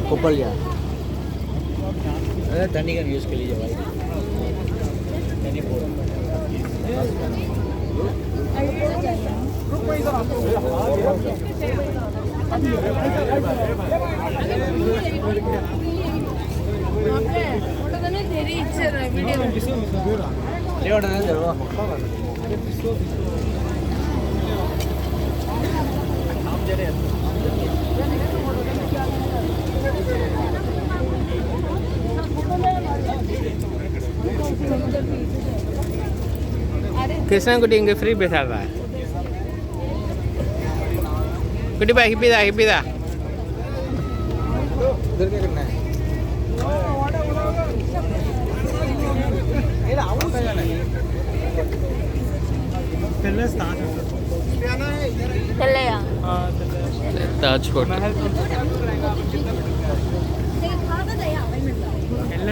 कोपलिया अरे तनी का यूज़ के लिए भाई तनी बोल फोटो करने तेरी इच्छा है वीडियो ये ऑर्डर है जरूर हम जा रहे हैं कृष्णा कुटी इंगे फ्री बैठा रहा है कुटी भाई हिप्पीदा इधर क्या करना है ये आओ क्या जाना है पहले स्टार्ट आना है इधर चले या हां ताजकोट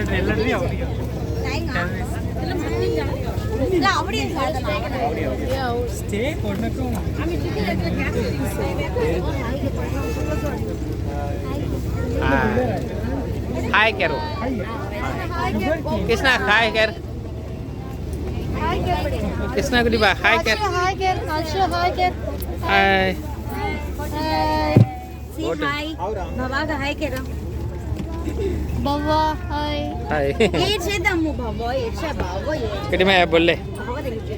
ट्रेलर नहीं आओ இல்ல அப்படியே ஸ்டே பண்ணக்கும் हाय करो कृष्णा हाय कर कृष्णा कुटी भाई हाय कर हाय कर हाय कर हाय सी हाय बाबा का हाय कर बाबा हाय हाय ये చేద్దాము బాబా ఏ బాబా ఏ कुटी मैं बोल ले బాబా దగ్గరికి